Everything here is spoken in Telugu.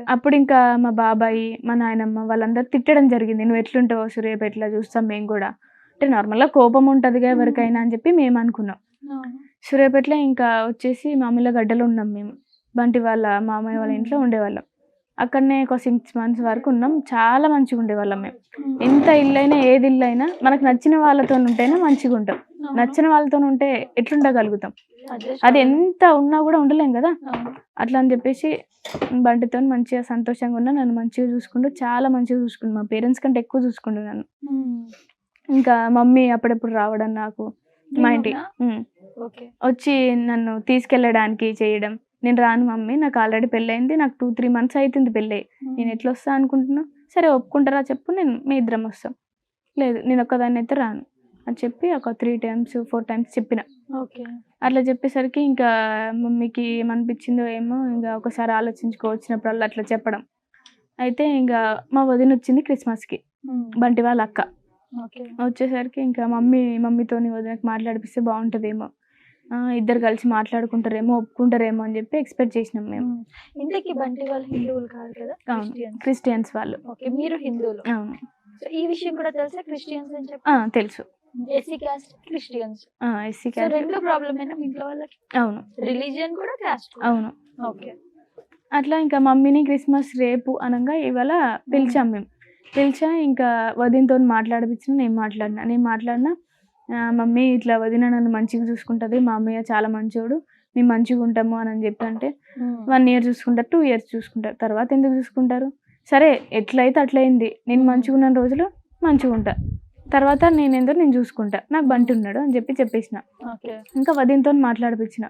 అప్పుడు ఇంకా మా బాబాయి, మా నాయనమ్మ వాళ్ళందరూ తిట్టడం జరిగింది. "నువ్వు ఎట్లుంటావో సూర్యాపేటలో చూస్తాం మేము గూడా." అంటే నార్మల్‌గా కోపం ఉంటదిగా ఎవరికైనా అని చెప్పి మేమనుకున్నాం. అవును. సూర్యాపేటలో ఇంకా వచ్చేసి మామూలుగా గడ్డలో ఉన్నాం మేము. బంటి వాళ్ళ మామయ్య వాళ్ళ ఇంట్లో ఉండేవాళ్ళం. అక్కడనే ఒక 6 మంత్స్ వరకు ఉన్నాం. చాలా మంచిగుండేవాళ్ళం మేము. ఎంత ఇల్లైనా, ఏది ఇల్లైనా మనకు నచ్చిన వాళ్ళతోనుంటేనే మంచిగుంటాం. నచ్చని వాళ్ళతోనుంటే ఎట్లుండగలుగుతాం? అది ఎంత ఉన్నా గూడా ఉండలేం గదా! అట్లా అని జెప్పేసి బంటితోని మంచిగా సంతోషంగా ఉన్నా. నన్ను మంచిగా చూసుకుండు. చాలా మంచిగా చూసుకుండు. మా పేరెంట్స్ కంటే ఎక్కువ చూసుకుండు నన్ను. ఇంకా మమ్మీ అప్పుడప్పుడు రావడం నాకు మా ఇంటి వచ్చి నన్ను తీసుకెళ్ళడానికి చేయడం. నేను రాను మమ్మీ నాకు ఆల్రెడీ పెళ్ళయింది. నాకు 2, 3 మంత్స్ అయితుంది పెళ్ళై. నేను ఎట్లొస్తా అనుకుంటున్నావు? సరే ఒప్పుకుంటారా చెప్పు మీ ఇద్దరం వస్తాం. లేదు నేనొక్కదాన్నయితే రాను అని చెప్పి ఒక 3 టైమ్స్, 4 టైమ్స్ చెప్పిన. అట్లా చెప్పేసరికి ఇంకా మమ్మీకి ఏమనిపించిందో ఏమో ఇంగా ఒకసారి ఆలోచించుకో వచ్చినప్పుడల్లా అట్లా చెప్పడం. అయితే ఇంగా మా వదినొచ్చింది క్రిస్మస్‌కి. బంటి వాళ్ళ అక్క. వచ్చేసరికి ఇంకా మమ్మీతోని వదినకి మాట్లాడిపిస్తే బావుంటదేమో. ఇద్దరు కలిసి మాట్లాడుకుంటారేమో, ఒప్పుకుంటారేమో అని చెప్పి ఎక్స్‌పెక్ట్ చేసినాం మేము. ఇంతకీ బంటి వాళ్ళు హిందువులు కాదు కదా? అవును. క్రిస్టియన్స్ వాళ్ళు. మీరు హిందువులు. అవును. సో ఈ విషయం కూడా తెలుసా క్రిస్టియన్స్ అని చెప్పి? తెలుసు. SC caste Christians. SC so caste. 2 ప్రాబ్లమేనా మీ ఇంట్లో వాళ్ళకి? అవును. రిలీజియన్ కూడా క్యాస్ట్ కూడా. అవును. ఓకే. అట్లా ఇంకా మమ్మీని క్రిస్మస్ రేపు అనంగా ఇవాళ పిలిచాం మేము. పిలిచా ఇంకా వదినతోని మాట్లాడిపిచ్చిన నేను మాట్లాడినా మమ్మీ ఇట్లా వదిన నన్ను మంచిగా చూసుకుంటది. మా అమ్మయ్య చాలా మంచోడు. మేము మంచిగుంటాము అని చెప్పి అంటే 1 ఇయర్ చూసుకుంటారు, 2 ఇయర్స్ చూసుకుంటారు. తర్వాత ఎందుకు చూసుకుంటారు? సరే ఎట్లయితే అట్లయింది. నేను మంచిగున్న రోజులు మంచిగుంటా. తర్వాత నేను చూసుకుంటా. నాకు బంటి ఉన్నాడు అని చెప్పేసిన. ఇంకా వదినతోని మాట్లాడిపిచ్చిన.